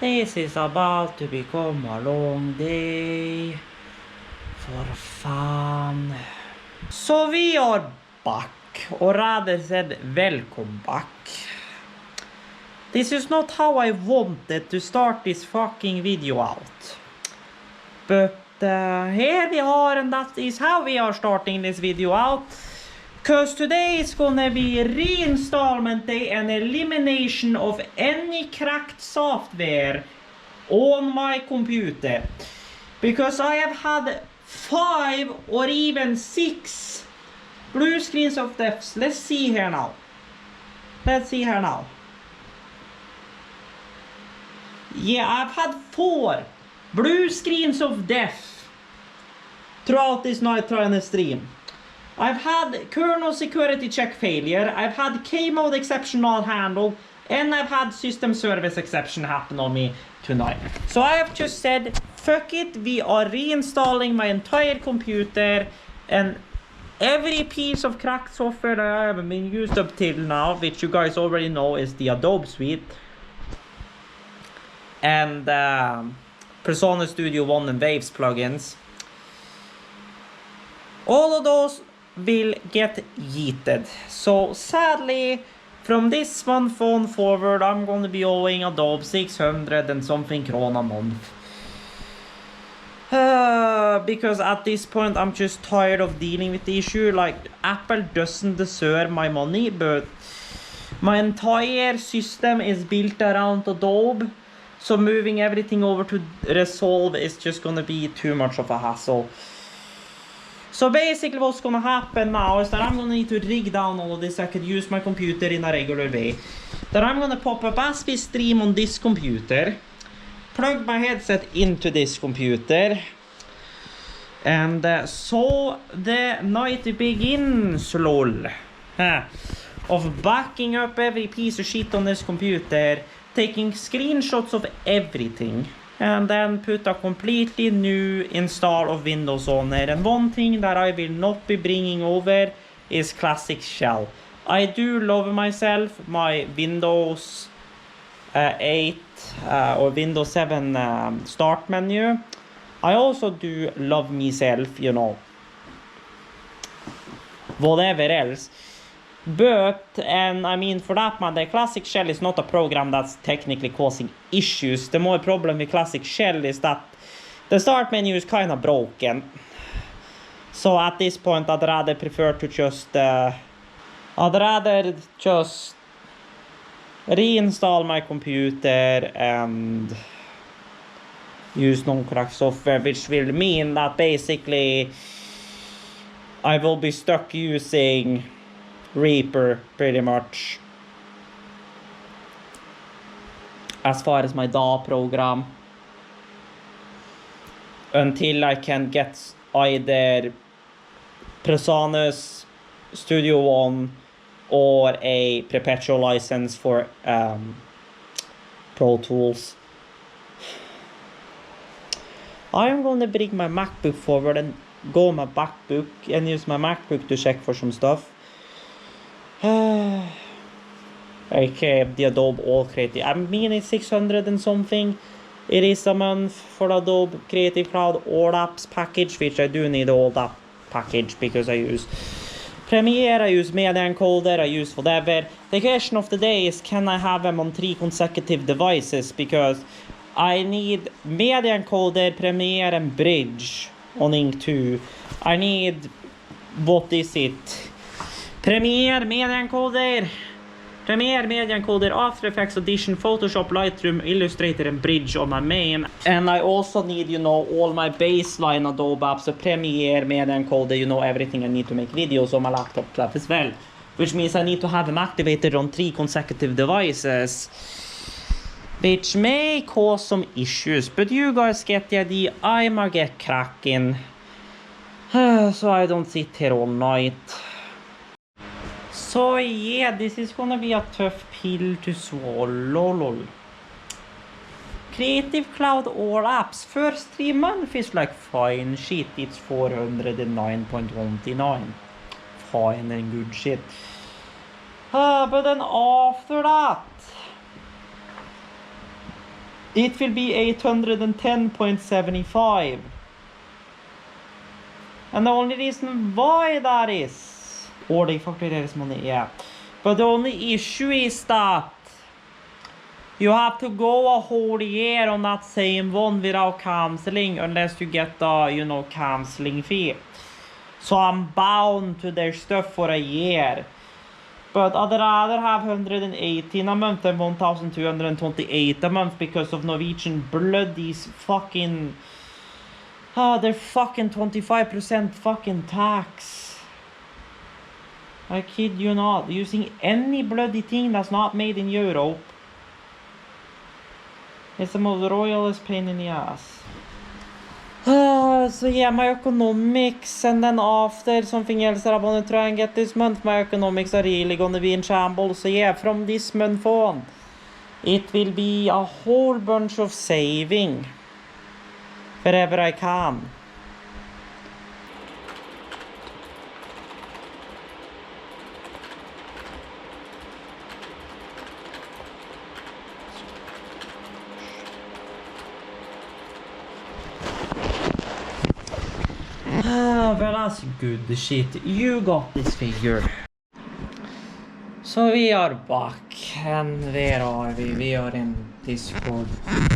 This is about to become a long day for fun. So we are back, or rather said welcome back. This is not how I wanted to start this fucking video out. But here we are, and that is how we are starting this video out. Cause today is gonna be reinstallment day and elimination of any cracked software on my computer. Because I have had 5 or even 6 blue screens of deaths. Let's see here now. Yeah, I've had 4 blue screens of death throughout this night trying to stream. I've had kernel security check failure, I've had K-mode exception not handled, and I've had system service exception happen on me tonight. So I have just said, fuck it, we are reinstalling my entire computer, and every piece of cracked software that I haven't been used up till now, which you guys already know is the Adobe suite, and Persona Studio 1 and Waves plugins. All of those will get yeeted. So sadly, from this month on forward, I'm going to be owing Adobe 600 and something kron a month. Because at this point, I'm just tired of dealing with the issue. Like, Apple doesn't deserve my money, but my entire system is built around Adobe. So moving everything over to Resolve is just going to be too much of a hassle. So basically what's gonna happen now is that I'm gonna need to rig down all of this so I could use my computer in a regular way. Then I'm gonna pop up as we stream on this computer, plug my headset into this computer, and so the night begins, lol. Of backing up every piece of shit on this computer, taking screenshots of everything, and then put a completely new install of Windows on it. And one thing that I will not be bringing over is classic shell. I do love myself my Windows 8 or Windows 7 start menu. I also do love myself, you know, whatever else. But, and I mean, for that man, the classic shell is not a program that's technically causing issues. The more problem with classic shell is that the start menu is kind of broken. So at this point, I'd rather prefer to just reinstall my computer and use non-cracked software, which will mean that basically I will be stuck using Reaper pretty much as far as my DAW program until I can get either Persona's Studio 1 or a perpetual license for Pro Tools. I am going to bring my MacBook forward and go on my MacBook and use my MacBook to check for some stuff. Okay, the Adobe All Creative. I mean, it's 600 and something. It is a month for the Adobe Creative Cloud All Apps package, which I do need all that package because I use Premiere, I use Media Encoder, I use whatever. The question of the day is, can I have them on 3 consecutive devices? Because I need Media Encoder, Premiere, and Bridge on Ink 2. I need, what is it? Premiere, Media Encoder, After Effects, Audition, Photoshop, Lightroom, Illustrator, and Bridge on my main. And I also need, you know, all my baseline Adobe apps, so Premiere, Media Encoder, you know, everything I need to make videos on my laptop club as well. Which means I need to have them activated on 3 consecutive devices, which may cause some issues, but you guys get the idea. I'ma get cracking, so I don't sit here all night. So yeah, this is gonna be a tough pill to swallow, lol. Creative Cloud All Apps, first 3 months is like fine shit, it's 409.29. Fine and good shit. But then after that, It will be 810.75. And the only reason why that is, or they fucked with this money, yeah. But the only issue is that you have to go a whole year on that same one without cancelling unless you get the, cancelling fee. So I'm bound to their stuff for a year. But I'd rather have 118 a month than 1,228 a month because of Norwegian bloodies fucking... they're fucking 25% fucking tax. I kid you not. Using any bloody thing that's not made in Europe. It's the most royalest pain in the ass. So yeah, my economics, and then after something else that I want to try and get this month, my economics are really gonna be in shambles. So yeah, from this month on, it will be a whole bunch of saving wherever I can. Well, that's good shit. You got this figured. So we are back, and where are we? We are in Discord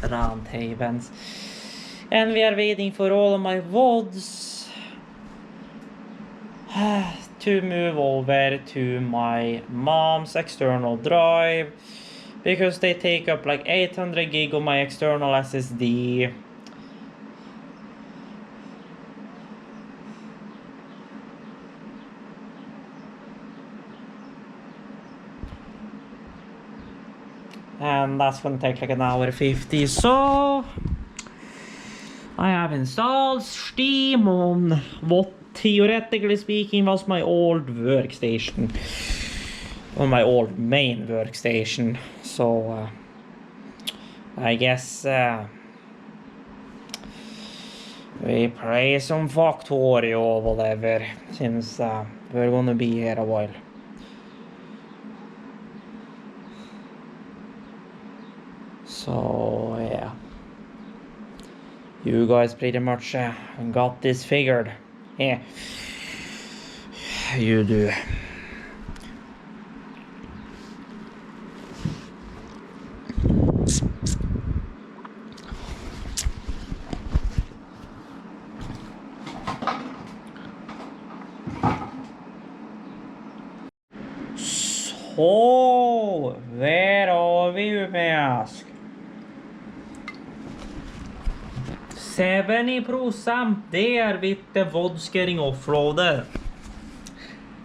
roundhavens, and we are waiting for all of my VODs to move over to my mom's external drive because they take up like 800 gig on my external SSD. And that's gonna take like an hour 50. So I have installed Steam on what theoretically speaking was my old workstation, on my old main workstation. So I guess we play some Factorio or whatever, since we're gonna be here a while. So yeah, you guys pretty much got this figured. Yeah, you do. So where are we, you may ask? 70% there with the VODs getting offloaded.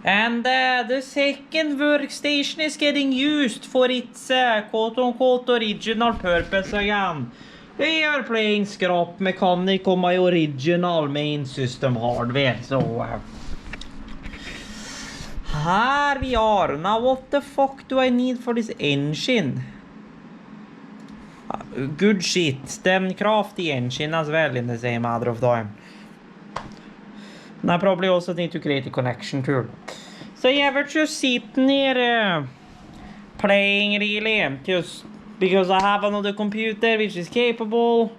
And the second workstation is getting used for its quote-unquote original purpose again. We are playing scrap mechanic on my original main system hardware, so here we are. Now what the fuck do I need for this engine? Good shit, then crafty engine as well in the same matter of time. And I probably also need to create a connection too. So yeah, we're just sitting here playing really, just because I have another computer which is capable.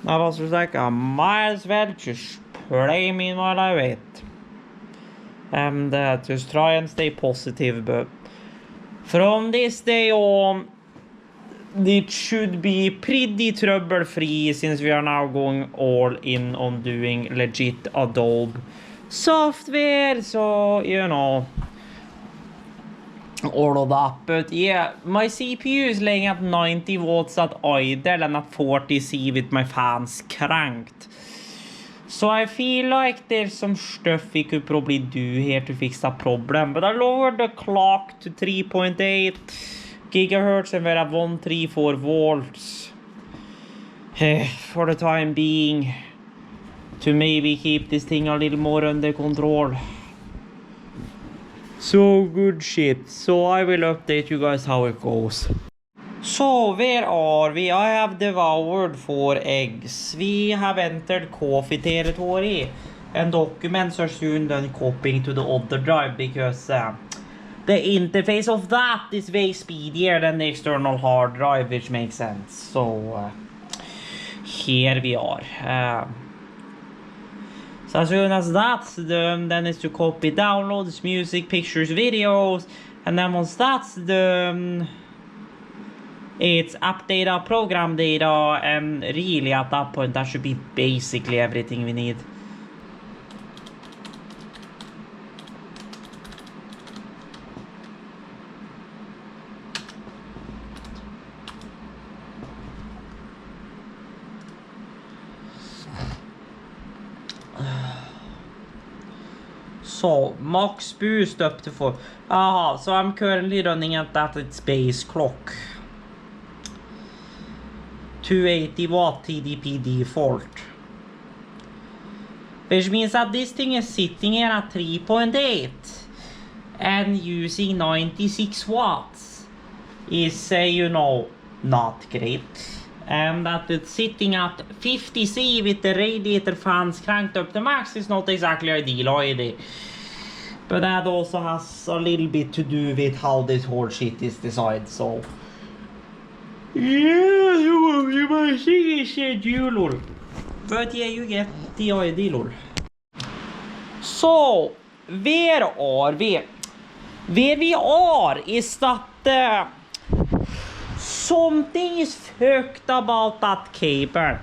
I was just like, I might as well just play meanwhile I wait. And just try and stay positive, but from this day on, it should be pretty trouble free since we are now going all in on doing legit Adobe software, so you know, all of that. But yeah, my CPU is laying at 90 watts at idle and at 40C with my fans cranked. So I feel like there's some stuff we could probably do here to fix that problem. But I lowered the clock to 3.8 gigahertz and we're at 134 volts for the time being, to maybe keep this thing a little more under control. So good shit. So I will update you guys how it goes. So where are we? I have devoured 4 eggs. We have entered coffee territory, and documents are soon done copying to the other drive because the interface of that is way speedier than the external hard drive, which makes sense. So here we are. So as soon as that's done, then it's to copy downloads, music, pictures, videos, and then once that's done, it's app data, program data, and really at that point that should be basically everything we need. So, max boost up to 4. Aha, so I'm currently running at its base clock. 280 watt TDP default. Which means that this thing is sitting here at 3.8 and using 96 watts is, you know, not great. And that it's sitting at 50C with the radiator fans cranked up to max is not exactly ideal either. But that also has a little bit to do with how this whole shit is designed, so... Yeah, you might see schedule. But yeah, you get the idea. So, where are we? Where we are is that something is fucked about that cable.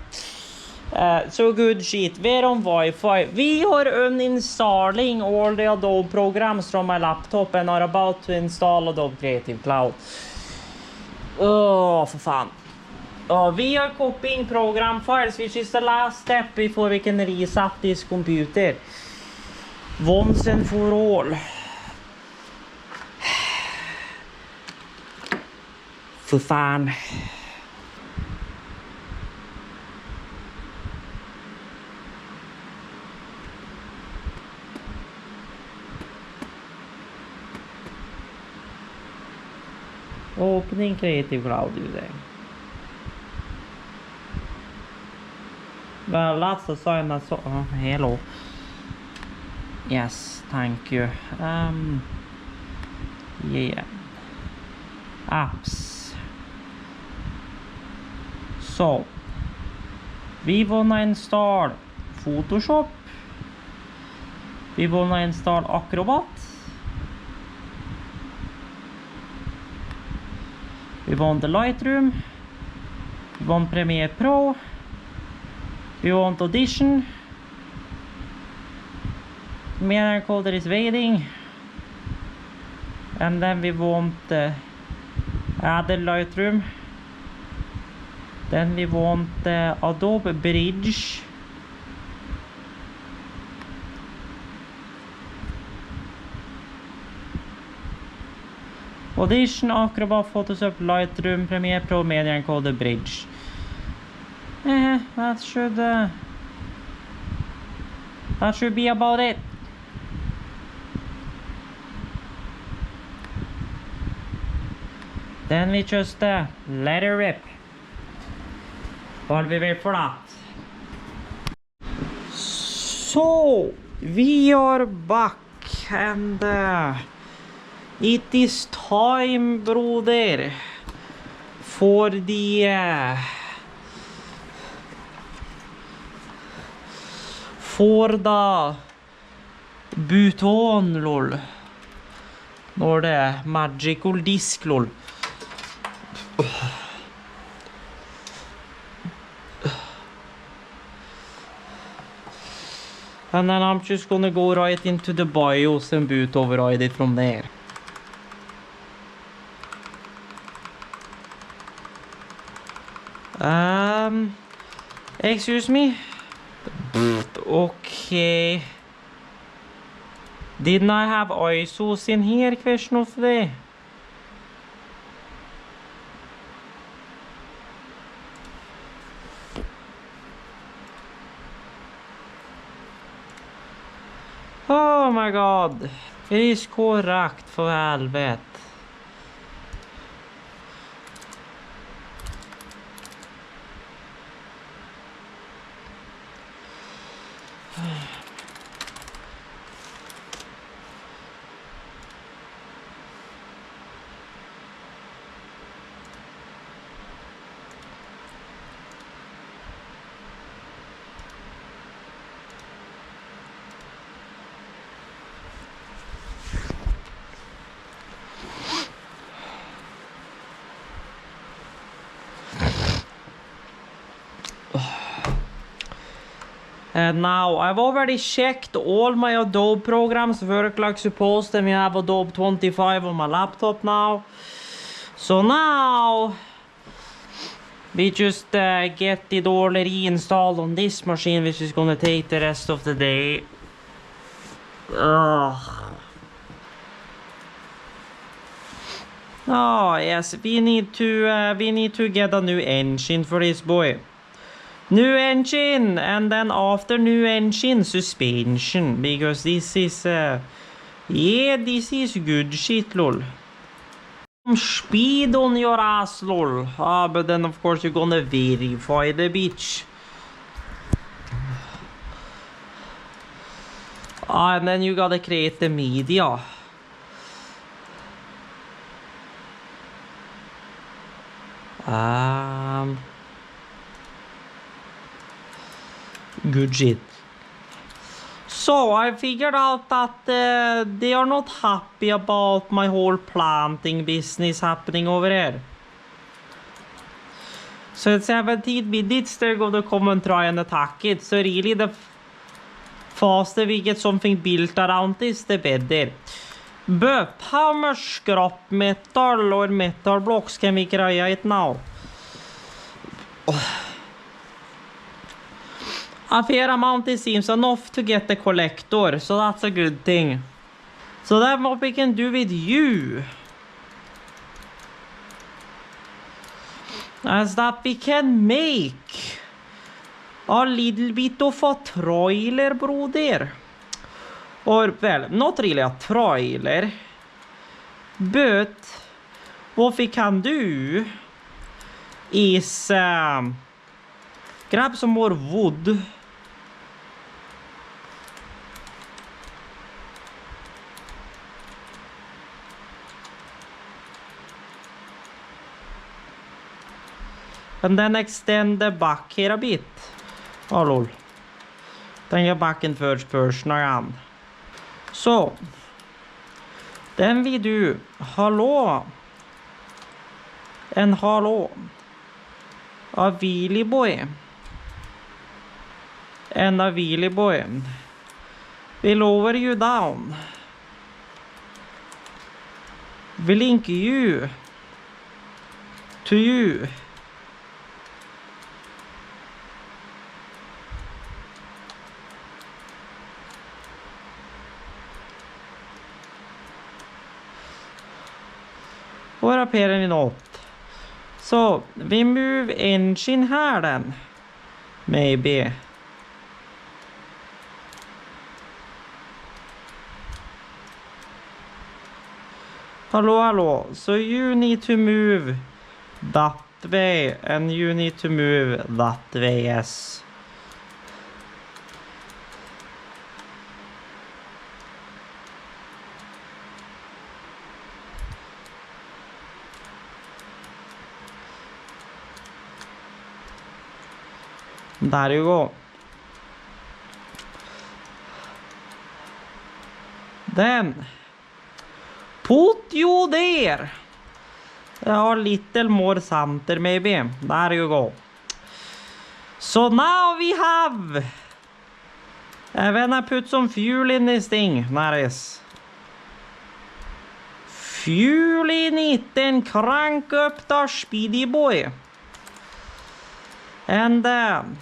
So good shit. We're on Wi-Fi. We are uninstalling all the Adobe programs from my laptop and are about to install Adobe Creative Cloud. Oh, for fan. We are copying program files, which is the last step before we can reset this computer. Once and for all. För fan. Opening Creative Cloud using. Well, that's the sign that's hello. Yes, thank you. Yeah. Apps. So, we wanna install Photoshop. We wanna install Acrobat. We want the Lightroom. We want Premiere Pro. We want Audition. Media encoder is waiting. And then we want add the Lightroom. Then we want Adobe Bridge. Audition, Acrobat, Photoshop, Lightroom, Premiere Pro, Media Encoder, Bridge. That should be about it. Then we just let it rip while we wait for that. So we are back and it is time, brother, for the button, lol. Or the magical disc, lol. And then I'm just gonna go right into the BIOS and boot override it from there. Excuse me? Okay. Didn't I have ISOs in here? Question of the day. Oh my god. It is correct, för helvete. And now I've already checked all my Adobe programs work like supposed, and we have Adobe 25 on my laptop now. So now we just get it all reinstalled on this machine, which is gonna take the rest of the day. Ugh. Oh yes, we need to get a new engine for this boy. New engine, and then after new engine, suspension, because this is yeah, this is good shit, lol. Speed on your ass, lol. Ah, but then of course you're gonna verify the bitch. Ah, and then you gotta create the media. Good shit. So I figured out that they are not happy about my whole planting business happening over here. So at 17 minutes they're gonna come and try and attack it. So really the faster we get something built around this, the better. But how much scrap metal or metal blocks can we create now? A fair amount, it seems enough to get the collector, so that's a good thing. So that's what we can do with you. Is that we can make a little bit of a trailer, brother. Or, well, not really a trailer. But what we can do is grab some more wood. And then extend the back here a bit. Oh lol. Then get back in first person again. So. Then we do hello. And hello. A wheelie boy. And a wheelie boy. We lower you down. We link you to you. Or apparently not. So we move engine here then. Maybe. Hello. So you need to move that way, and you need to move that way, yes. There you go. Then put you there. A little more center maybe. There you go. So now we have when I put some fuel in this thing. Nice. Fuel in it and crank up the speedy boy. And then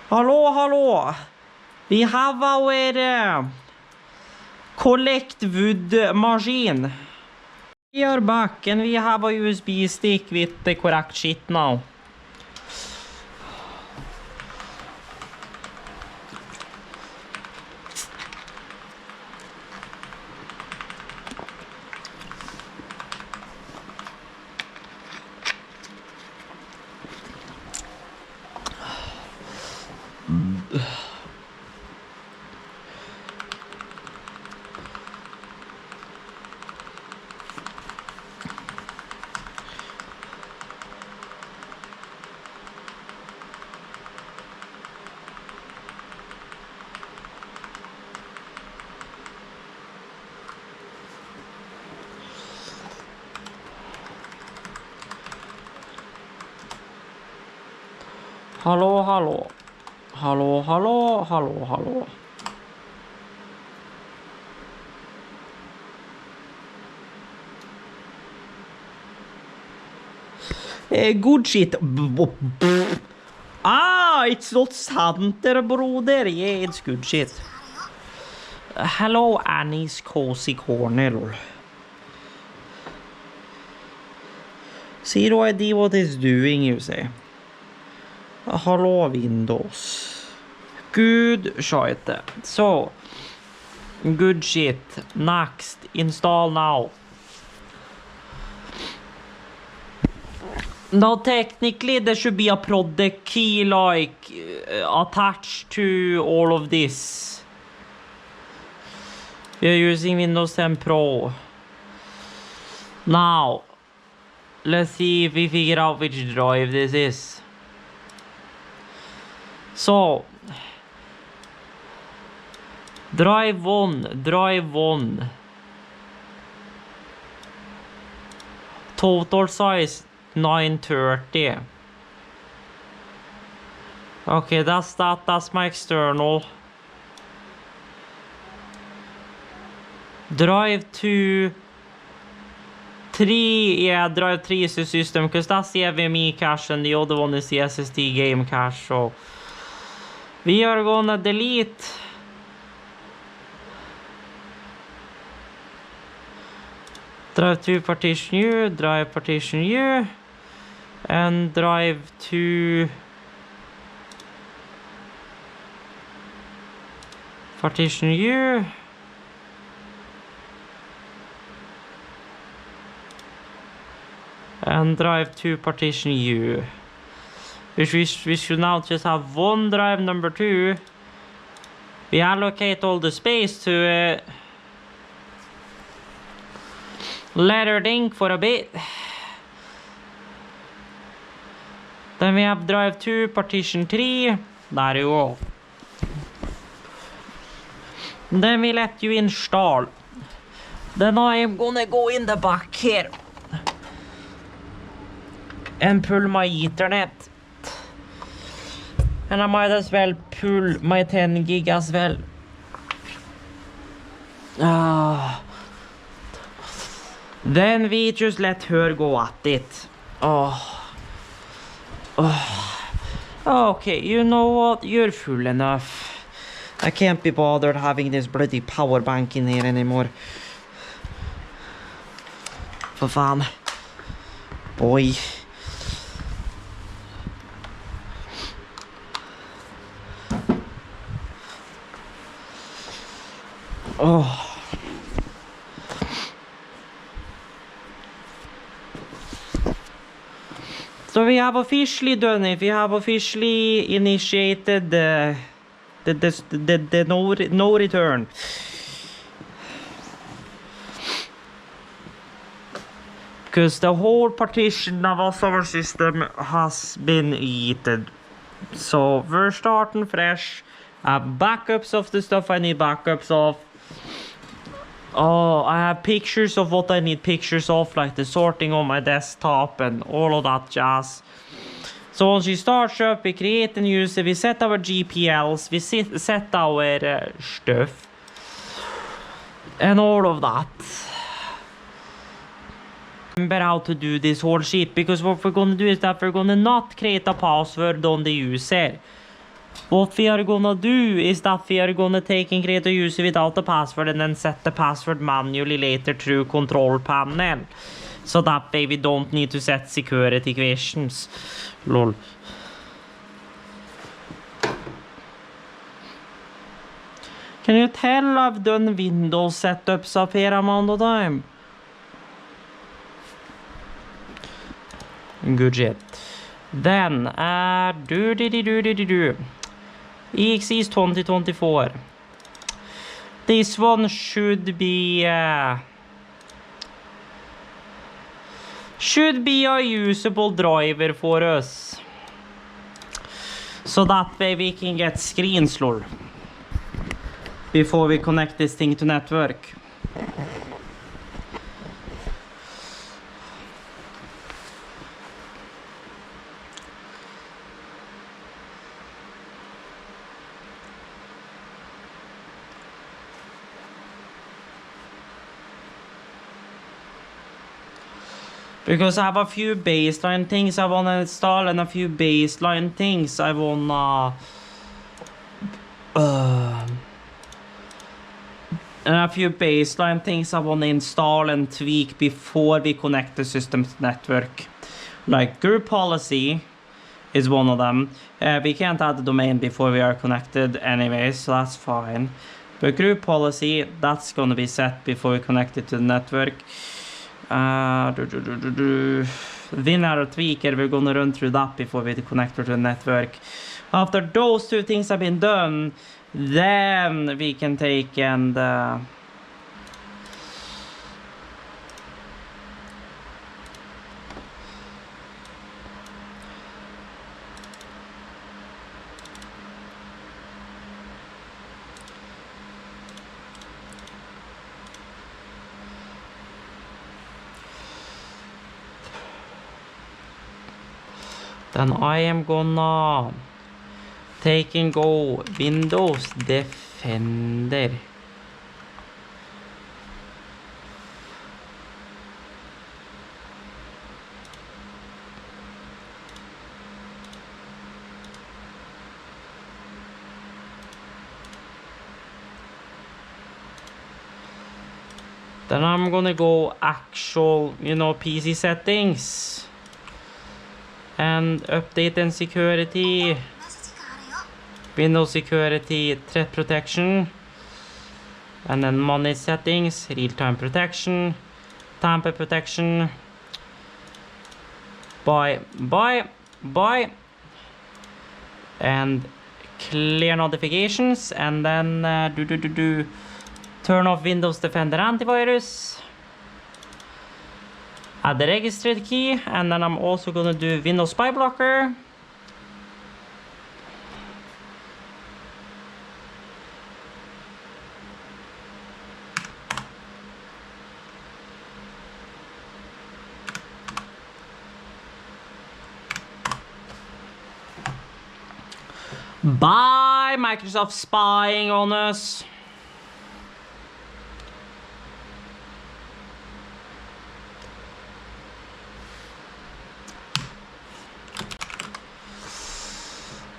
hello. We have our collect wood machine. We are back and we have a USB stick with the correct shit now. Hallå, hallå. Hallå, hallå, hallå, hallå. Good shit. Ah, it's not Santa, broder. Yeah, it's good shit. Hello, Annie's cozy corner. Zero idea what it's doing, you say. Hello, Windows. Good shit. So, good shit. Next, install now. Now, technically, there should be a product key like attached to all of this. We're using Windows 10 Pro. Now, let's see if we figure out which drive this is. So, drive 1. Total size 930. Okay, that's my external. Drive 2 3, yeah, drive 3 is the system because that's the NVMe cache and the other one is the SSD game cache. So we are gonna delete drive 2 partition U, drive partition U, and drive 2 partition U. And drive 2 partition U. We should now just have one drive number 2. We allocate all the space to it. Let her think for a bit. Then we have drive 2 partition 3. There you go. Then we let you install. Then I am gonna go in the back here and pull my Ethernet. And I might as well pull my 10 gig as well. Then we just let her go at it. Okay, you know what? You're full enough. I can't be bothered having this bloody power bank in here anymore. For fan. Boy. So we have officially done it. We have officially initiated the no return. Because the whole partition of our system has been eaten. So we're starting fresh. I have backups of the stuff I need backups of. I have pictures of what I need pictures of, like the sorting on my desktop and all of that jazz. So once you start up, we create a user, we set our GPLs, we set our stuff. And all of that. Remember how to do this whole shit, because what we're gonna do is that we're gonna not create a password on the user. What we are gonna do is that we are gonna take and create a user without a password and then set the password manually later through control panel. So that way we don't need to set security questions. Lol. Can you tell I've done Windows setups a fair amount of time? Good shit. Then, EXE is 2024. This one should be a usable driver for us. So that way we can get screens, lol. Before we connect this thing to network. Because I have a few baseline things I want to install and a few baseline things I want and a few baseline things I want to install and tweak before we connect the system to network. Like group policy is one of them. We can't add the domain before we are connected anyway, so that's fine. But group policy, that's gonna be set before we connect it to the network. WinRAR tweaker, we're gonna run through that before we connect to the network. After those two things have been done, then we can take and then I am gonna take and go Windows Defender. Then I'm gonna go actual, PC settings. And update and security, Windows security, threat protection, and then money settings, real-time protection, tamper protection, buy, and clear notifications, and then turn off Windows Defender antivirus. Add the registered key, and then I'm also gonna do Windows Spy Blocker. Bye, Microsoft spying on us.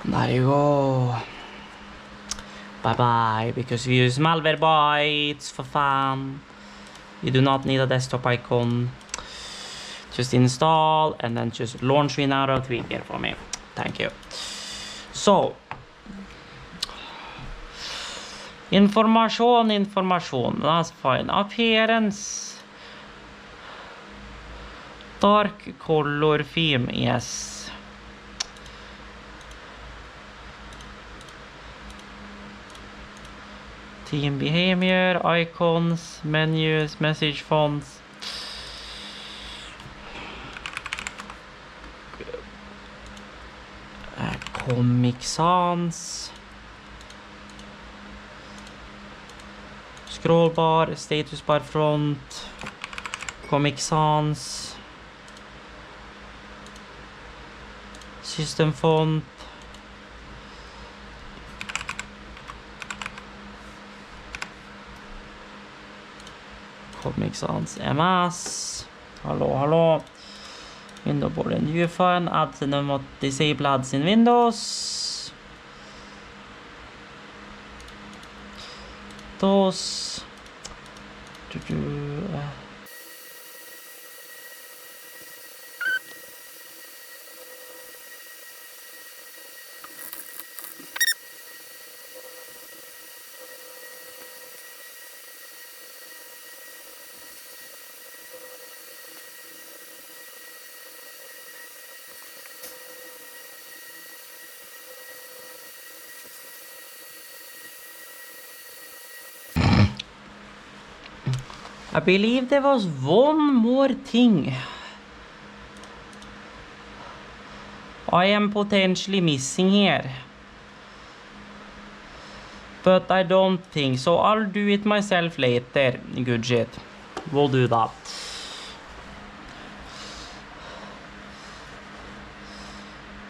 There you go. Bye bye, because we use malware bytes for fun. You do not need a desktop icon. Just install and then just launch WinRAR tweaker for me. Thank you. So, information, that's fine. Appearance, dark color theme, yes. Team behavior, icons, menus, message fonts. Comic Sans. Scroll bar, status bar front. Comic Sans. System font. Comic Sans MS. Hello. Window board and UEFI, add and disable ads in Windows. Those. I believe there was one more thing I am potentially missing here, but I don't think so. I'll do it myself later. Good shit. We'll do that.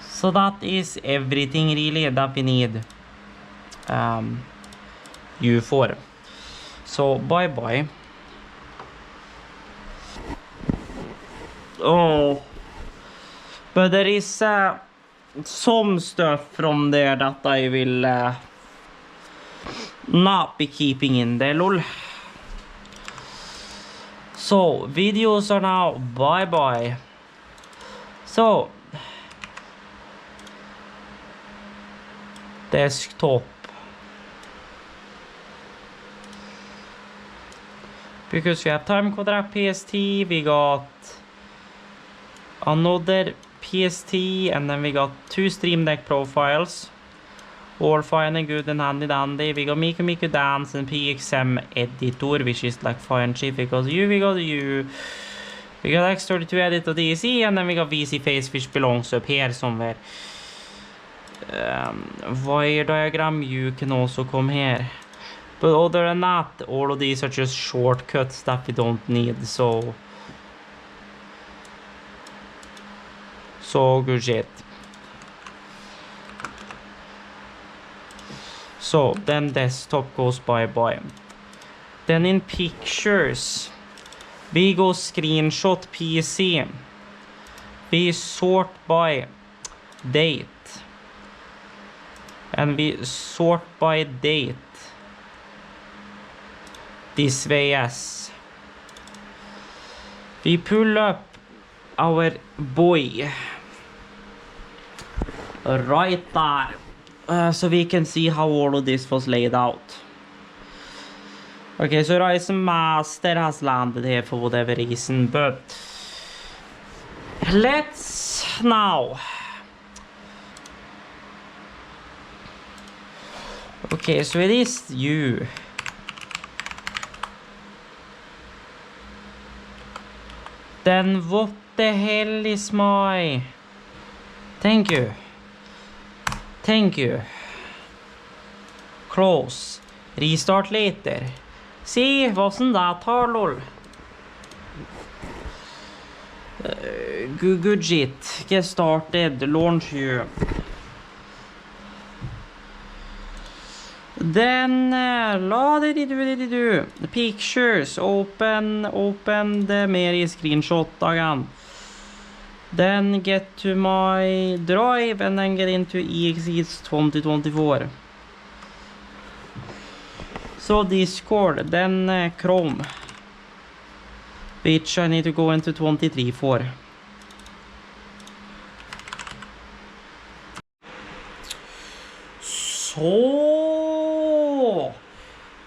So that is everything really that we need you for. So bye bye. Oh. But there is some stuff from there that I will not be keeping in there, lol. So, videos are now bye-bye. So, desktop. Because we have time quadrat PST, we got another PST, and then we got 2 Stream Deck profiles. All fine and good and handy dandy. We got Miku Dance and PXM editor, which is like fine cheap. We got you. We got X32 editor DC, and then we got VC Face, which belongs up here somewhere. Wire diagram, you can also come here. But other than that, all of these are just shortcuts that we don't need, so good shit. So, then desktop goes bye-bye. Then in pictures, we go screenshot PC. We sort by date. And we sort by date. This way, yes. We pull up our boy right there, so we can see how all of this was laid out. Okay, so Ryzen Master has landed here for whatever reason, but let's now. Okay, so it is you. Then what the hell is my... Thank you. Thank you. Close. Restart later. See, wasn't that hard, lol? Good shit. Get started. Launch you. Then do pictures, open the Mary screenshot again. Then get to my drive and then get into EXE 2024. So Discord, then Chrome, which I need to go into 23 for. So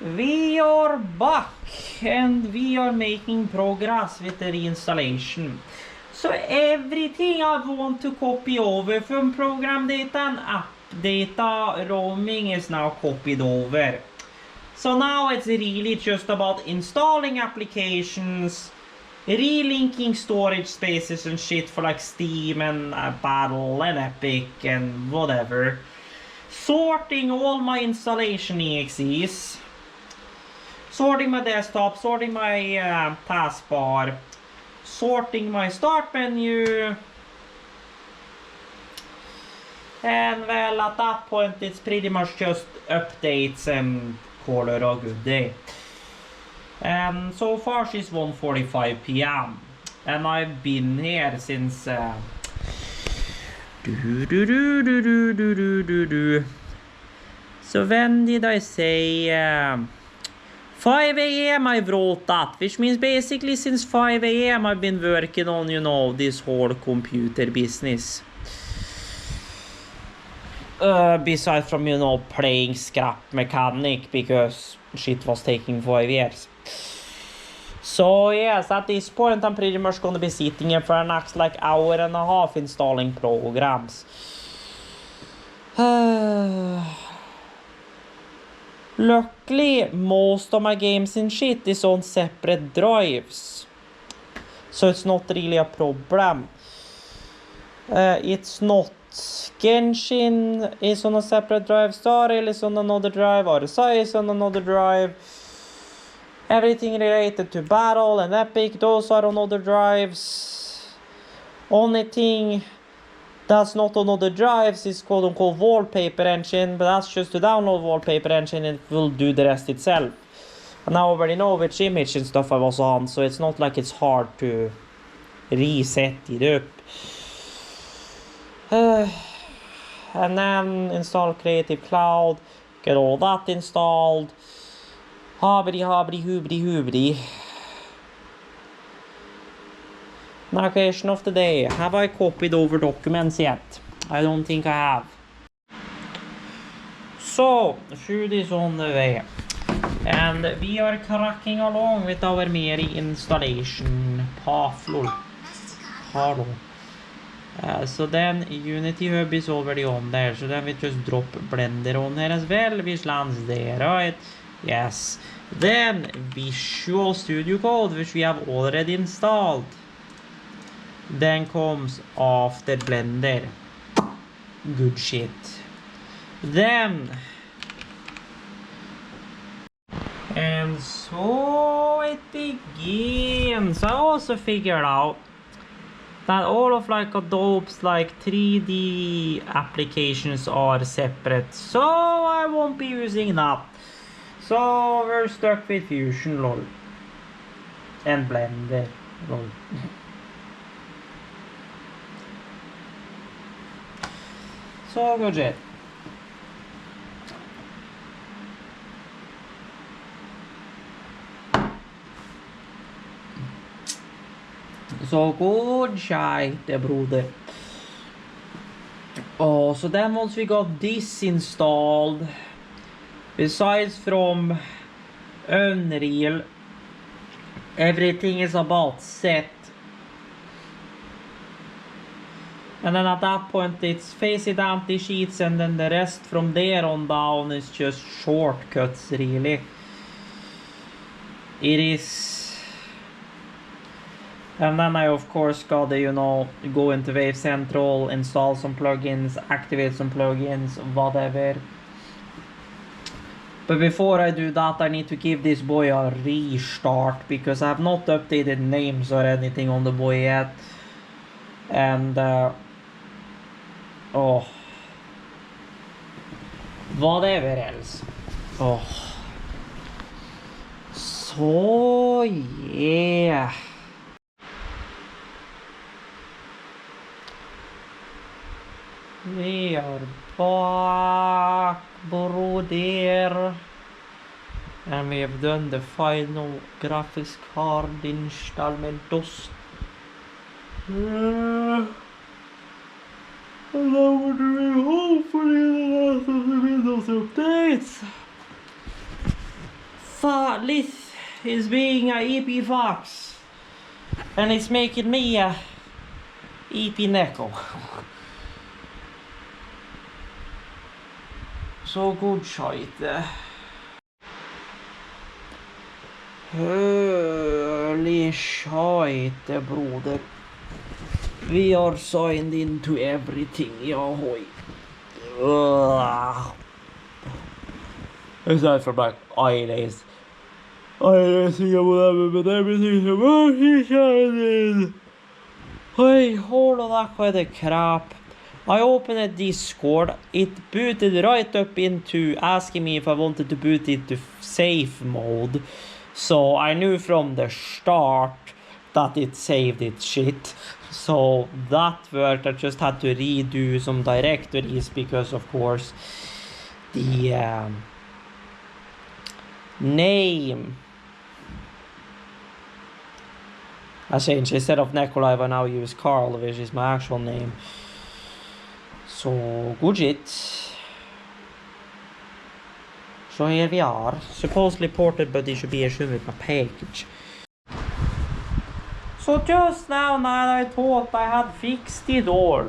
we are back and we are making progress with the reinstallation. So everything I want to copy over from program data and app data roaming is now copied over. So now it's really just about installing applications, relinking storage spaces and shit for like Steam and Battle and Epic and whatever. Sorting all my installation exes, sorting my desktop, sorting my taskbar, sorting my start menu, and well, at that point it's pretty much just updates and call it a good day. And so far she's 1:45 p.m. and I've been here since So when did I say 5 a.m. I wrote that, which means basically since 5 a.m. I've been working on, you know, this whole computer business. Besides from, you know, playing scrap mechanic because shit was taking 5 years. So yes, at this point I'm pretty much gonna be sitting here for the next like hour and a half installing programs. Luckily, most of my games and shit is on separate drives, so it's not really a problem. It's not. Genshin is on a separate drive, Star Rail is on another drive, RSI is on another drive. Everything related to Battle and Epic, those are on other drives. Only thing that's not on other drives is quote-unquote wallpaper engine, but that's just to download wallpaper engine and it will do the rest itself. And I already know which image and stuff I was on, so it's not like it's hard to reset it up. And then install Creative Cloud, get all that installed. Hobbity, hoobity. Now, question of the day. Have I copied over documents yet? I don't think I have. So, food is on the way. And we are cracking along with our Meri installation. Paflol. Hello. So then Unity Hub is already on there. So then we just drop Blender on here as well, which lands there, right? Yes. Then Visual Studio Code, which we have already installed. Then comes after Blender. Good shit. Then and so it begins. I also figured out that all of like Adobe's like 3D applications are separate, so I won't be using that. So we're stuck with Fusion, lol, and Blender, lol. Så good shit. Så good shit, broder. Oh, so then once we got this installed, besides from Unreal, everything is about set. And then at that point it's face it empty sheets, and then the rest from there on down is just shortcuts, really. It is. And then I of course gotta, you know, go into Wave Central, install some plugins, activate some plugins, whatever. But before I do that, I need to give this boy a restart, because I have not updated names or anything on the boy yet. And oh, whatever else. Oh, so yeah. We are back, broder. And we have done the final graphics card installmentos. And now we're doing hopefully the last of the Windows updates. This is being a EP Fox, and it's making me a EP Neko. Så god shit. Holy shit, broder. We are signed into everything, ahoy. Aside from like eyelays. Eyelays or whatever, but everything's about signed. Hey, hold on that kind of crap. I opened a Discord, it booted right up into asking me if I wanted to boot it to safe mode. So I knew from the start that it saved its shit. So that worked. I just had to redo some directories because of course the name I changed. Instead of Nikolai I now use Carl, which is my actual name. So good shit. So here we are. Supposedly ported, but it should be issued with my package. So just now I thought I had fixed it all,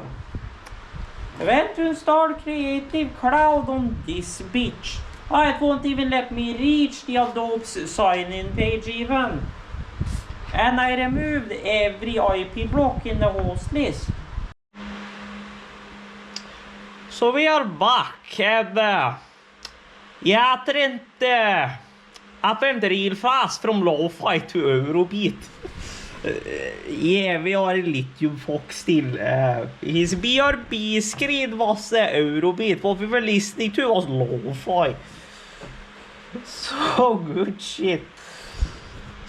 I went to install Creative Cloud on this bitch. It won't even let me reach the Adobe's sign-in page even. And I removed every IP block in the host list. So we are back, and yeah, I went real fast from lo-fi to Eurobeat. Yeah, we are in Lithium Fox still. His BRB screen was Eurobeat. What we were listening to was lo-fi. So good shit.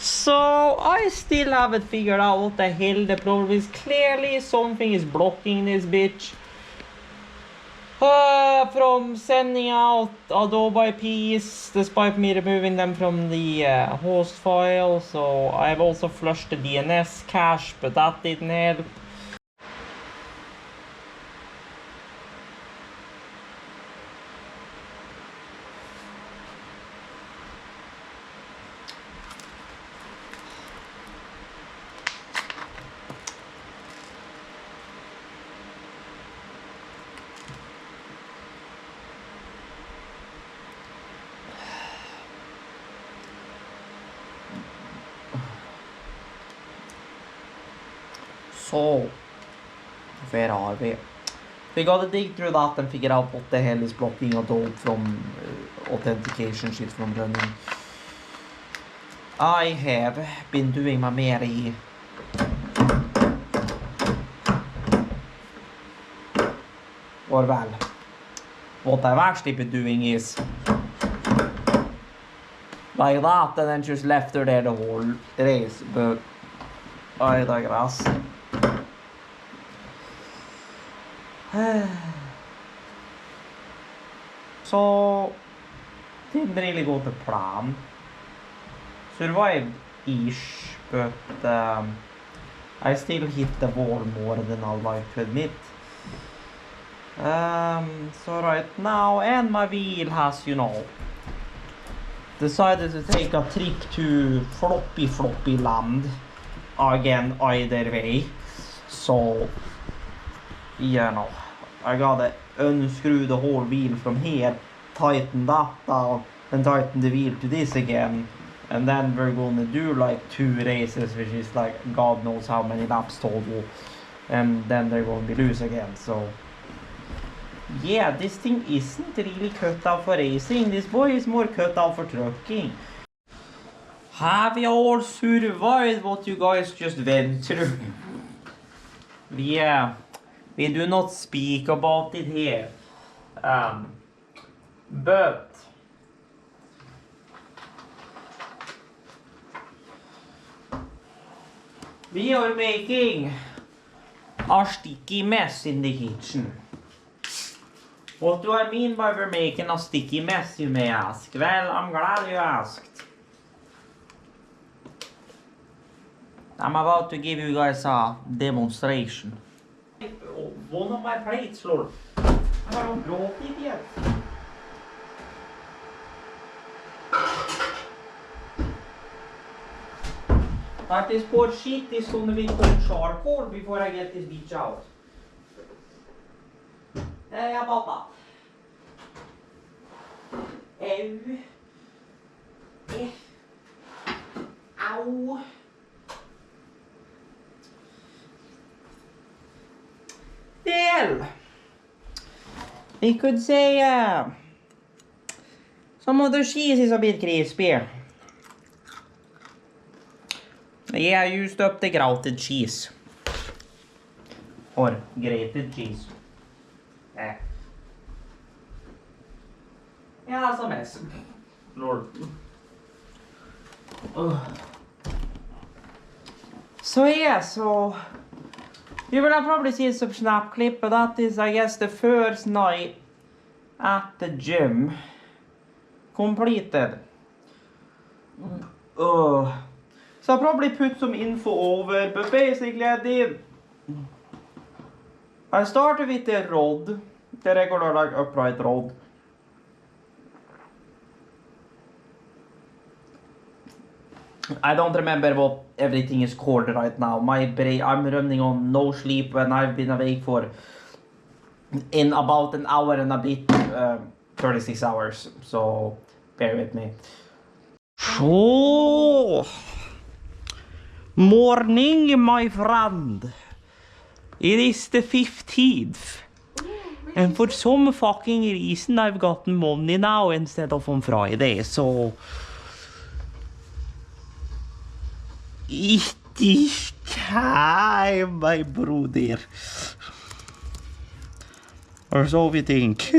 So I still haven't figured out what the hell the problem is. Clearly something is blocking this bitch from sending out Adobe IPs despite me removing them from the host file. So I've also flushed the DNS cache, but that didn't help. So, where are we? We gotta dig through that and figure out what the hell is blocking Adobe from authentication shit from running. I have been doing my Mary. Or well, what I've actually been doing is like that and then just left her there the whole race, but I digress. So, didn't really go to plan. Survived-ish, but I still hit the wall more than I'd like to admit. So right now, and my wheel has, you know, decided to take a trip to floppy land again either way. So, you know, I gotta unscrew the whole wheel from here, tighten that down, and tighten the wheel to this again. And then we're gonna do like 2 races, which is like God knows how many laps total. And then they're gonna be loose again, so. Yeah, this thing isn't really cut out for racing. This boy is more cut out for trucking. Have you all survived what you guys just went through? Yeah, we do not speak about it here. But we are making a sticky mess in the kitchen. What do I mean by we're making a sticky mess, you may ask? Well, I'm glad you asked. I'm about to give you guys a demonstration. One of my plates, Lord. I haven't brought it yet. But this poor shit is gonna be cold charcoal before I get this bitch out. Jag bara. Ow. Well, we could say some of the cheese is a bit crispy. Yeah, I used up the grated cheese. Or grated cheese. Yeah, that's a mess. Lord. So yeah, so you will have probably seen some snap clip, but that is, I guess, the first night at the gym completed. So I probably put some info over, but basically I did. I started with the rod, the regular like upright rod. I don't remember what everything is called right now. My brain, I'm running on no sleep when I've been awake for in about an hour and a bit, 36 hours. So bear with me. So, morning, my friend. It is the 15th. And for some fucking reason I've gotten money now instead of on Friday, so it is time, my brother. Or so we think.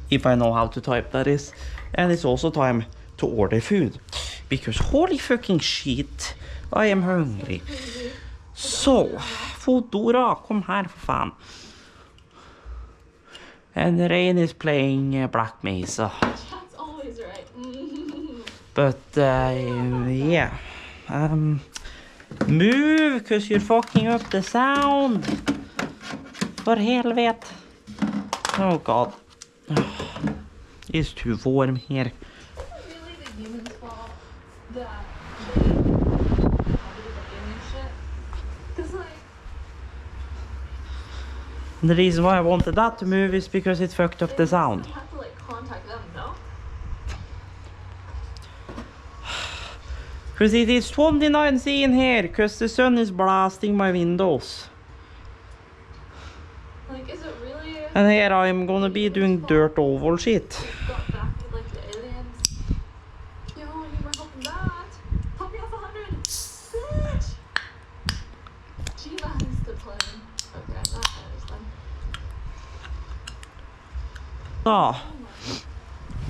If I know how to type, that is. And it's also time to order food. because holy fucking shit, I am hungry. So, Fodora, kom her for fan. And Rain is playing Black Mesa. That's always right. But, yeah. Move, cause you're fucking up the sound. For helvete. Oh god. It's too warm here. Really the humans' fault that they have to do the alien shit? Cause like... The reason why I wanted that to move is because it fucked up the sound. You have to like contact them, no? Because it is 29 in here, because the sun is blasting my windows. Like, is it really... And here I am gonna be doing dirt oval shit. got back with like the aliens? Yo, you were helping that. Help me off 100. Bitch! G-Man's the plane. Okay, that I understand. Ah.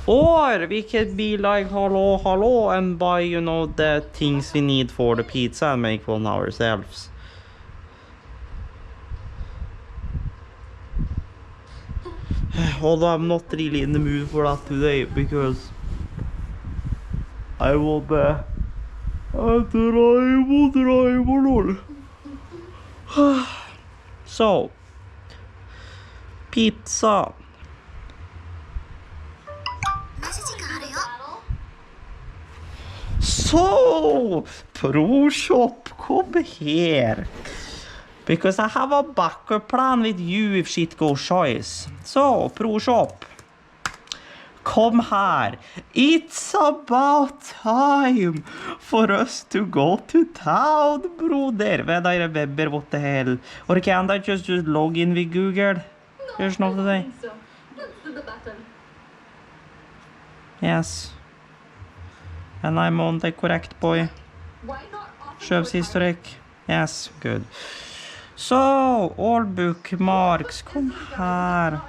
Or we could be like hello hello and buy, you know, the things we need for the pizza and make one ourselves. Although I'm not really in the mood for that today because I will drive. So, pizza. So, Pro Shop, come here. Because I have a backup plan with you if shit goes choice. So, Pro Shop, come here. It's about time for us to go to town, brother. When I remember what the hell. Or can't I just log in with Google? There's no today. So, let's do the battle. Yes. And I'm on the correct boy. Why not offer Shows more historic. Yes, good. So, all bookmarks, come here.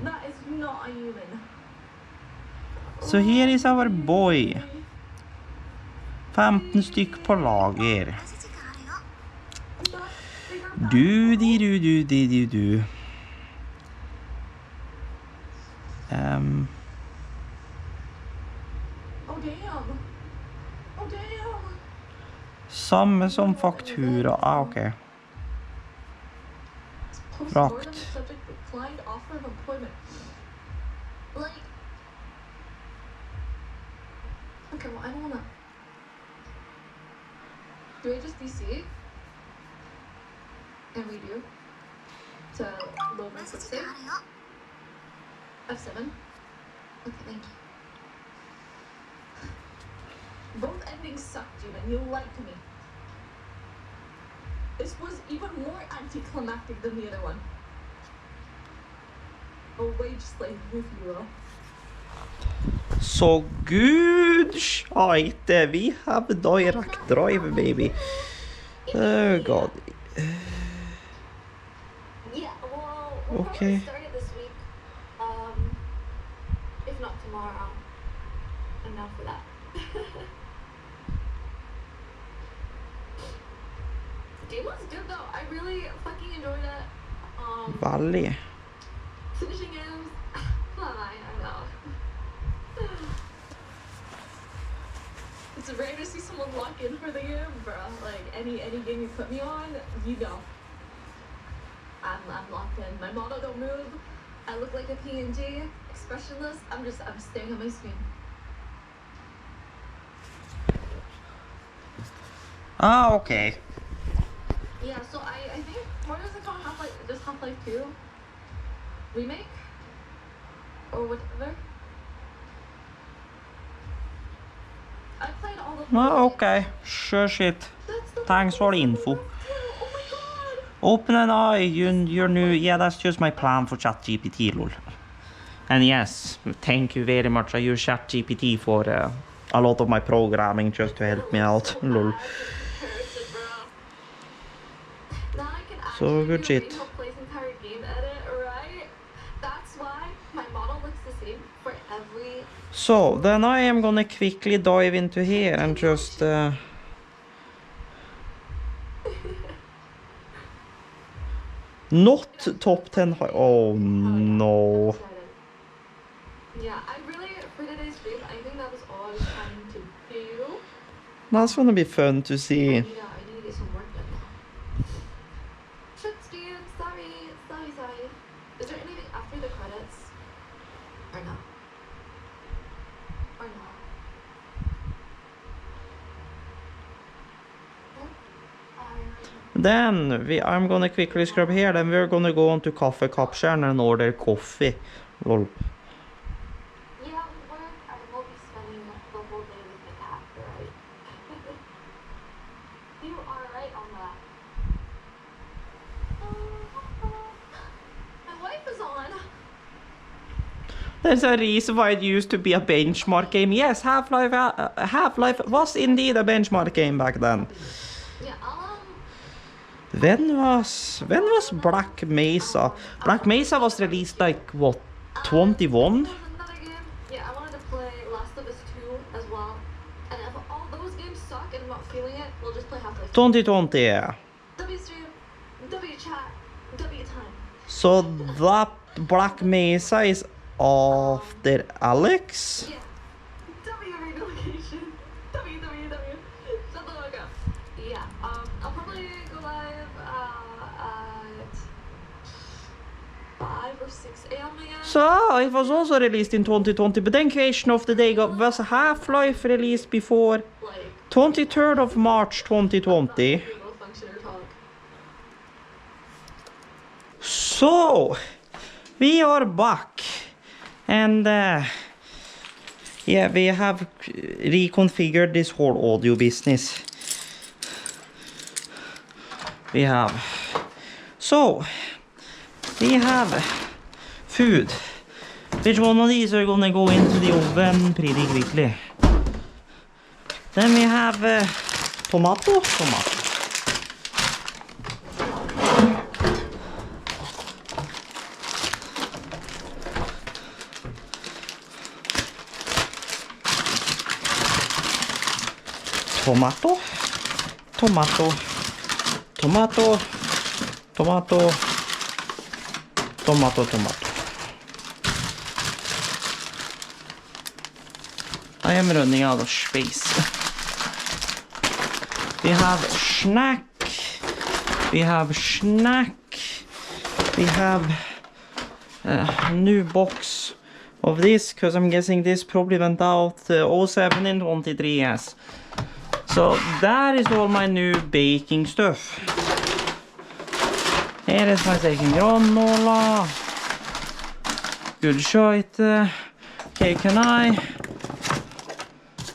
That is not a human. So here is our boy. 15 stykk på lager. Du. Oh damn. Oh damn. Samme som faktura. Ah, ok. Rakt. Subject declined offer of employment. Like. Okay, well I don't wanna. Do I just DC? And redo to load my quick save? F7. Okay, thank you. Both endings sucked you and you lied to me. This was even more anticlimactic than the other one. A wage slave, if you will. So good shite. We have direct drive, baby. Oh god. Yeah, well, we'll Okay. probably start it this week. If not tomorrow. Enough for that. Game was good though. I really fucking enjoyed it. Veldig. Finishing games. Fine, I know. It's rare to see someone lock in for the game, bro. Like any game you put me on, you know. I'm locked in. My model don't move. I look like a PNG, expressionless. I'm staring at my screen. Ah, okay. Yeah, so I think what does it call Half-Life 2 remake or whatever. I played all the. Ah, okay. Sure shit. Thanks for the info. Oh my god! Open an eye, you're new. Yeah, that's just my plan for ChatGPT, lol. And yes, thank you very much. I use ChatGPT for a lot of my programming just to help me out, lol. So good shit. Place entire game edit, right? That's why my model looks the same So then I am gonna quickly dive into here and just not top 10 high. Oh no. Yeah, I really, for today's stream, I think that was all I was trying to do. That's gonna be fun to see. I need to get some work done now. Shit, Steve, sorry. Is there anything after the credits? Or no? Or no? Then I'm gonna quickly scrub here, then we're gonna go on to Coffee Capture and order coffee. Lol. Yeah, work, I will be spending the whole day with the cat, right? You are right on that. My wife is on. There's a reason why it used to be a benchmark game. Yes, Half-Life was indeed a benchmark game back then. Yeah, When was Black Mesa? Black Mesa was released like what, 21? another game. Yeah, I wanted to play Last of Us 2 as well. And if all those games suck and I'm not feeling it, we'll just play Half-Life 2. 2020, yeah. W stream, W chat, W time. So that Black Mesa is after Alex? Yeah. W relocation. W. Shut the fuck up. Yeah. I'll probably go live at 5 or 6 a.m. again. So it was also released in 2020, but then Creation of the Day was Half-Life released before Like 23rd of March 2020. function or talk. So we are back, and yeah, we have reconfigured this whole audio business. We have food. Which one of these are gonna go into the oven pretty quickly? Then we have tomato. I am running out of space. We have snack. We have a new box of this, because I'm guessing this probably went out 07 in 23, yes. So that is all my new baking stuff. Here is my second granola. Good shit. Okay, can I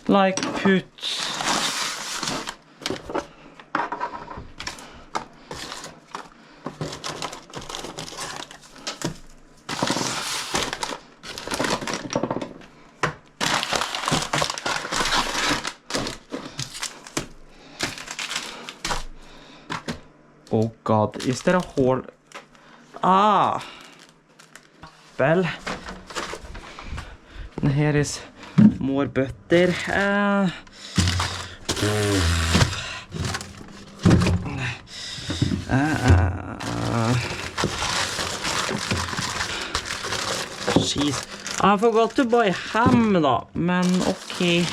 like put oh god, is there a hole? Ah! Well, and here is more butter. Jeez, I forgot to buy ham da, men okay.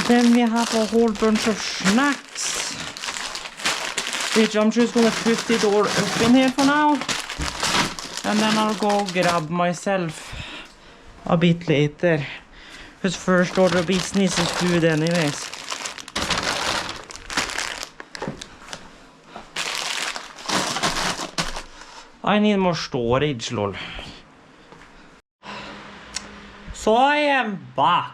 Then we have a whole bunch of snacks, which I'm just gonna put it all up in here for now, and then I'll go grab myself a bit later, because first order of business is food anyways. I need more storage, lol. So I am back,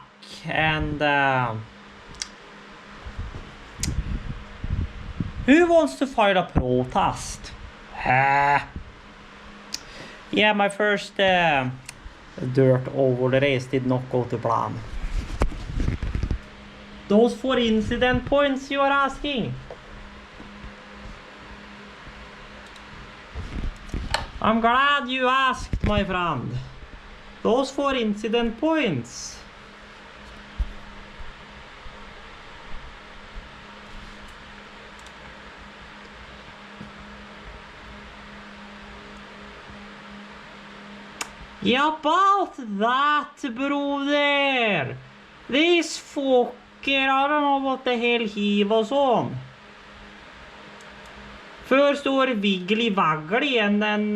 Who wants to file a protest? Yeah, my first dirt over the race did not go to plan. Those 4 incident points you are asking? I'm glad you asked, my friend. Those 4 incident points. Yeah, about that, brother. This fucker, I don't know what the hell he was on. First or wiggly waggly and then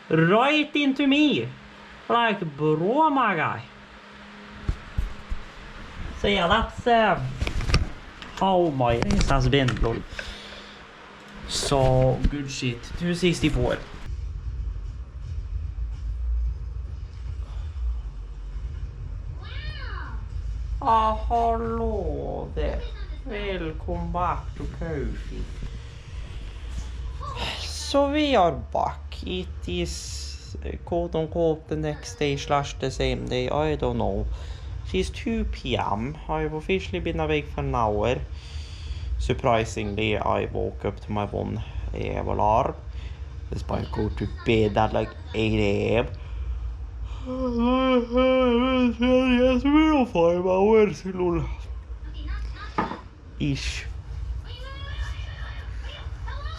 right into me. Like, bro, my guy. So yeah, that's how my race has been, lol. So, good shit. 264. Hello there. Welcome back to coffee. So we are back. It is quote unquote the next day / the same day. I don't know. It's 2 p.m. I've officially been awake for an hour. Surprisingly, I woke up to my 1 a.m. alarm. Despite go to bed at like 8 a.m. Yes, we're 5 hours, lol. Ish.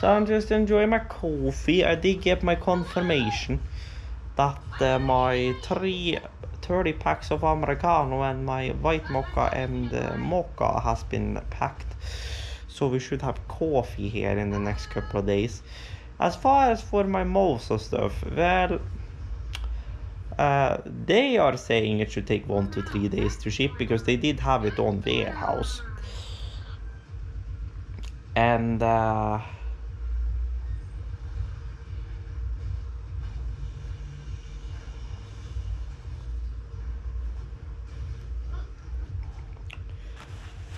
So I'm just enjoying my coffee. I did get my confirmation that my 30 packs of Americano and my white mocha and mocha has been packed. So we should have coffee here in the next couple of days. As far as for my mouse stuff, well, they are saying it should take 1 to 3 days to ship because they did have it on warehouse. And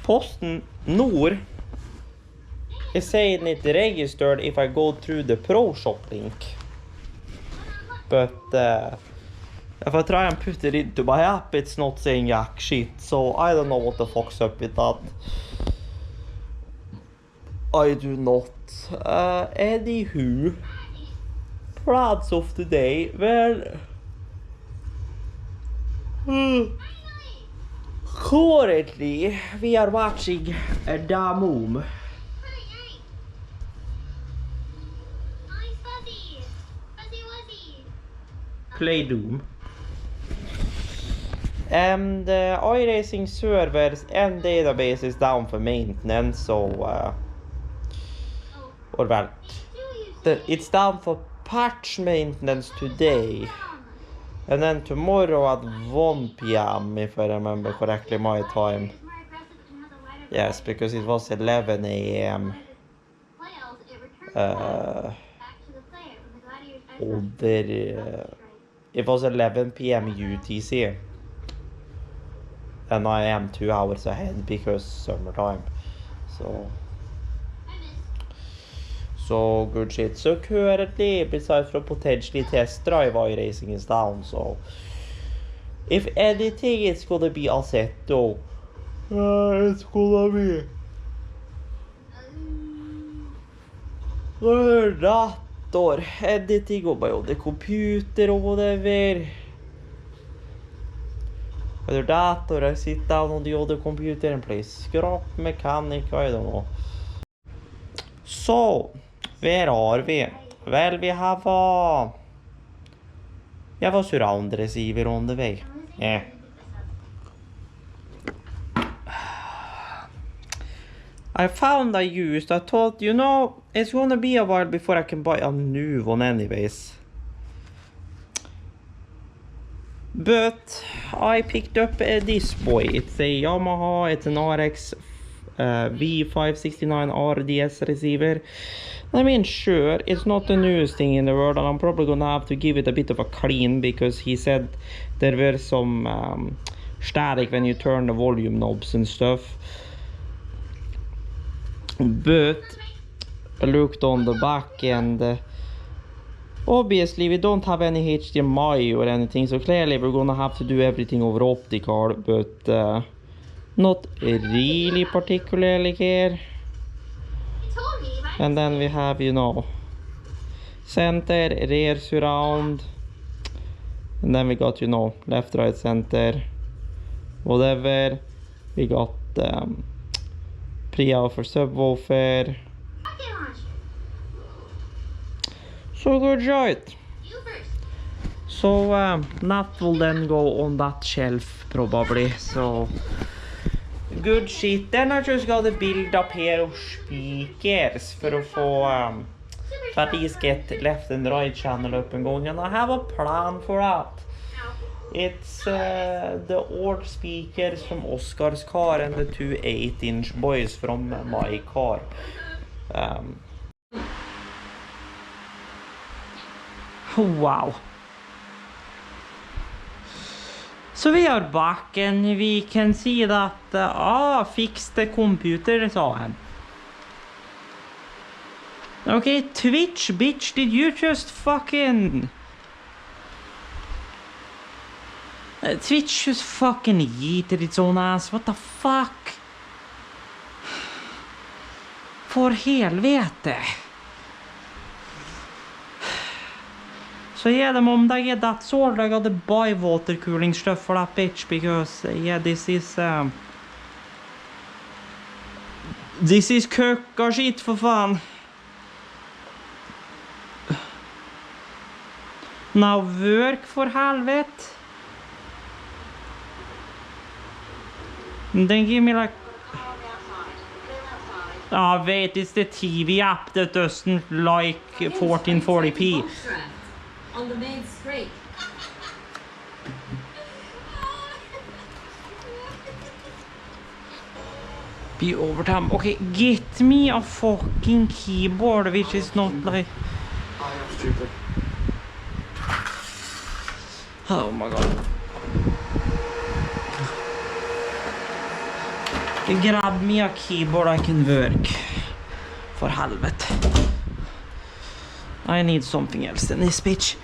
Posten Nord is saying it registered if I go through the Pro Shop link. But if I try and put it into my app, it's not saying jack shit. So I don't know what the fuck's up with that. I do not. Anywho, plans of today. Well, currently we are watching Da Moom. Play Doom. And iRacing servers and database is down for maintenance, so or well, it's down for patch maintenance today, and then tomorrow at 1 p.m. if I remember correctly my time. Yes, because it was 11 a.m. It was 11 p.m. UTC, and I am 2 hours ahead because summertime. So good shit. So currently, besides from potentially test drive, iRacing is down. So if anything, it's gonna be Assetto. It's gonna be dator, anything on my own computer or whatever. Whether that or I sit down on the other computer and play scrap mechanic, I don't know. So, where are we? Well, we have a surround receiver on the way. Yeah. I found I thought, you know, it's gonna be a while before I can buy a new one anyways. But I picked up this boy. It's a Yamaha, it's an RX V569 RDS receiver. I mean, sure, it's not the newest thing in the world, and I'm probably gonna have to give it a bit of a clean because he said there were some static when you turn the volume knobs and stuff. But looked on the back, and obviously we don't have any HDMI or anything, so clearly we're gonna have to do everything over optical, but not really particularly care. And then we have, you know, center, rear surround, and then we got, you know, left, right, center, whatever. We got pre-out for subwoofer. So good shit. So that will then go on that shelf probably. So good shit. Then I just got to build up here of speakers for at least get left and right channel up and going, and I have a plan for that. It's the old speakers from Oscar's car and the two 8-inch boys from my car. Wow. So we are back and we can see that fix the computer, sa han. Okay, Twitch, bitch, did you just fucking... Twitch just fucking yeeted its own ass, what the fuck? For helvete. So yeah, the moment I get that sold, I gotta buy water cooling stuff for that bitch, because yeah, this is kökka shit för fan. Now work for helvete. Then give me like... wait, it's the TV app that doesn't like 1440p. On the main straight. Be overtime. Okay, get me a fucking keyboard, which is not like... Stupid. Oh my god. Grab me a keyboard I can work. For helvete. I need something else than this bitch.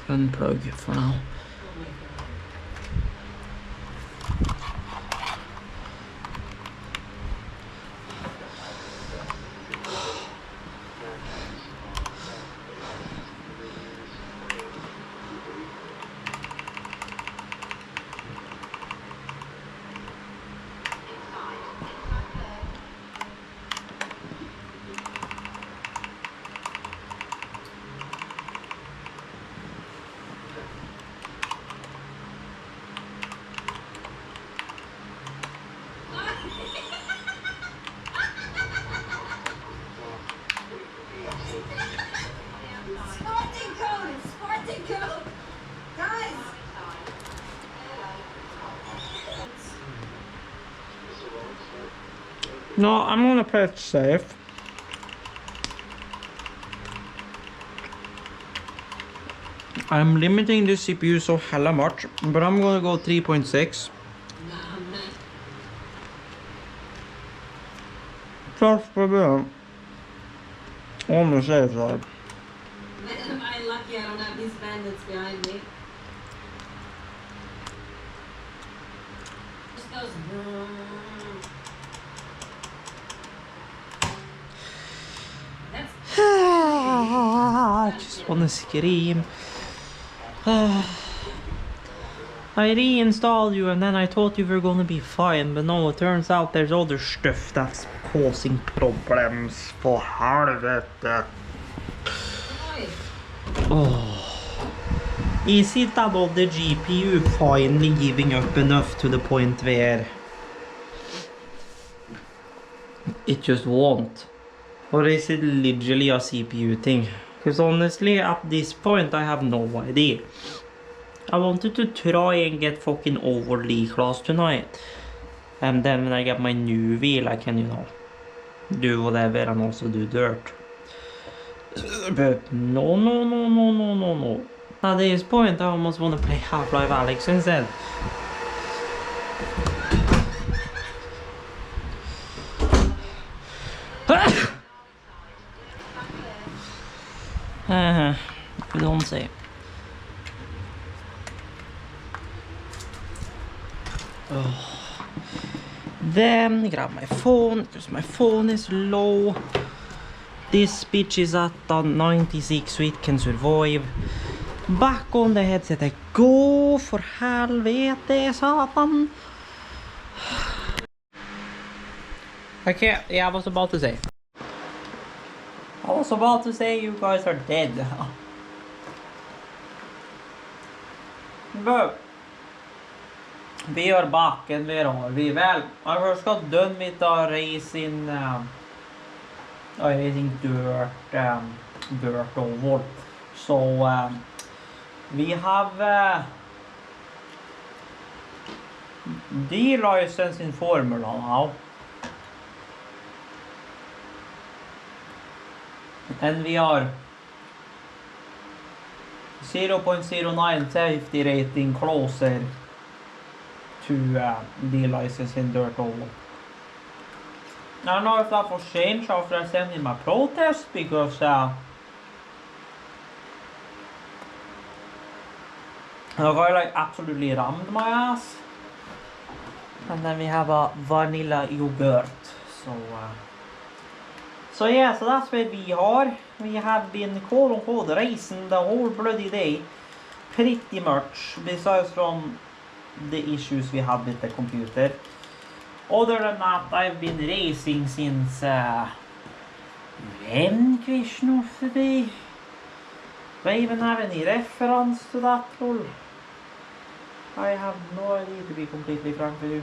Unplug for now. No, I'm gonna play it safe. I'm limiting the CPU so hella much, but I'm gonna go 3.6. Just for the on the safe side. I'm lucky I don't have these bandits behind me. Just goes I just wanna scream. I reinstalled you and then I thought you were gonna be fine, but no, it turns out there's other stuff that's causing problems. For helvete. Is it about the GPU finally giving up enough to the point where it just won't? Or is it literally a CPU thing? Because honestly, at this point, I have no idea. I wanted to try and get fucking overly class tonight. And then when I get my new wheel, I can, you know, do whatever and also do dirt. But no. At this point, I almost want to play Half-Life Alyx instead. You don't say. Oh. Then grab my phone because my phone is low. This bitch is at 96 so it can survive. Back on the headset. Go for helvete satan. Okay, yeah, I was about to say. You guys are dead. But we are back and where are we? Well, I just got done with our racing dirt oval. So we have the license in Formula now. And we are 0.09 safety rating closer to the license in dirt oval. I don't know if that will change after I send in my protest because the guy like absolutely rammed my ass. And then we have a vanilla yogurt. So yeah, so that's where we are. We have been quote unquote racing the whole bloody day. Pretty much, besides from the issues we had with the computer. Other than that, I've been racing since when question of the day? Do I even have any reference to that lol? I have no idea, to be completely frank with you.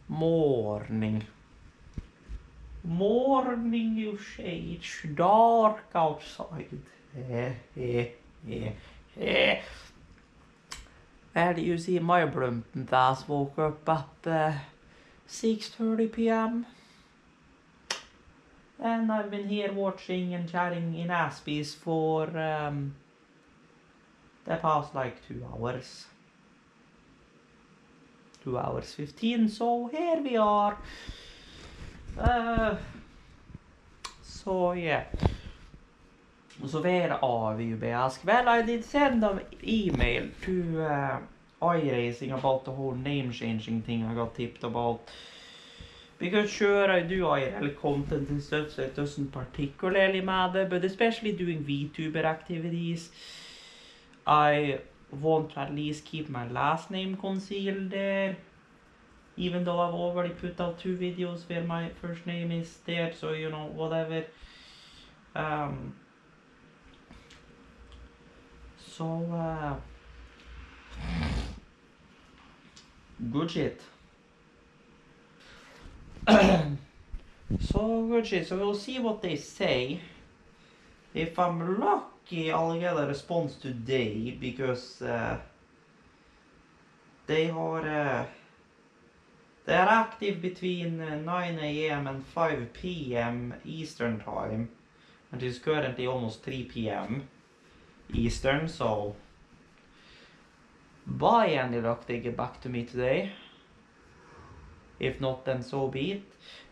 Morning. Morning, you say. It's dark outside. Well, you see, my blumping ass woke up at 6:30 p.m. And I've been here watching and chatting in Aspies for the past like 2 hours. 2 hours 15, so here we are. So yeah. So where are we, you may ask? Well, I did send an email to iRacing about the whole name changing thing I got tipped about. Because sure, I do IRL content and stuff, so it doesn't particularly matter, but especially doing VTuber activities, I want to at least keep my last name concealed there. Even though I've already put out 2 videos where my first name is there, so you know, whatever. Good shit. Good shit. So we'll see what they say. If I'm lucky, I'll get a response today because they are active between 9 a.m. and 5 p.m. Eastern time, and it's currently almost 3 p.m. Eastern, so by any luck they get back to me today. If not, then so be it.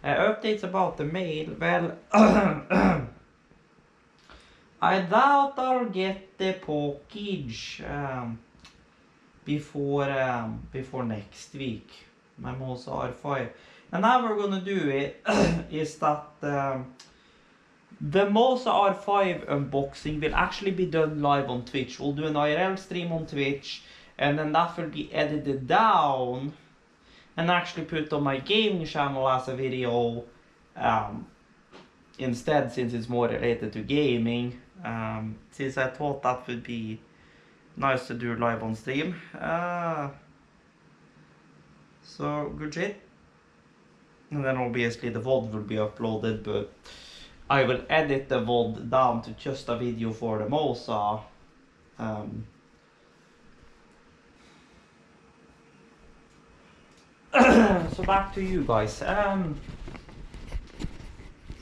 Updates about the mail. Well, I doubt I'll get the package before next week. My Mosa R5. And how we're gonna do it is that the Mosa R5 unboxing will actually be done live on Twitch. We'll do an IRL stream on Twitch, and then that will be edited down and actually put on my gaming channel as a video instead, since it's more related to gaming. Since I thought that would be nice to do live on stream. So good shit. And then obviously the VOD will be uploaded, but I will edit the VOD down to just a video for them also. So back to you guys.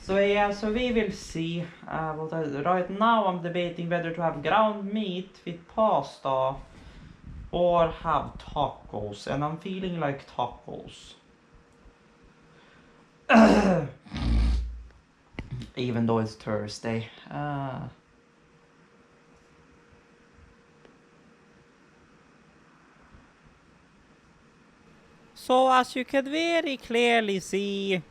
So yeah, so we will see. Right now I'm debating whether to have ground meat with pasta or have tacos, and I'm feeling like tacos. Even though it's Thursday. So as you can very clearly see,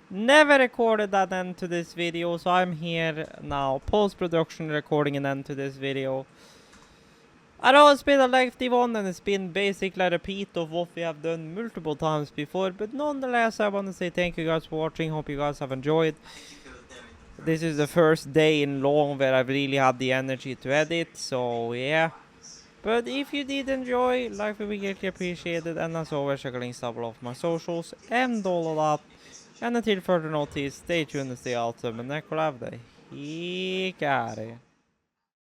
never recorded that end to this video, so I'm here now, post-production recording an end to this video. I know it's been a lengthy one and it's been basically a repeat of what we have done multiple times before, but nonetheless I want to say thank you guys for watching, hope you guys have enjoyed. This is the first day in long where I've really had the energy to edit, so yeah. But if you did enjoy, like will be greatly appreciated, and as always check the links down below for my socials and all of that. And until further notice, stay tuned and stay awesome, and have a day. He got it.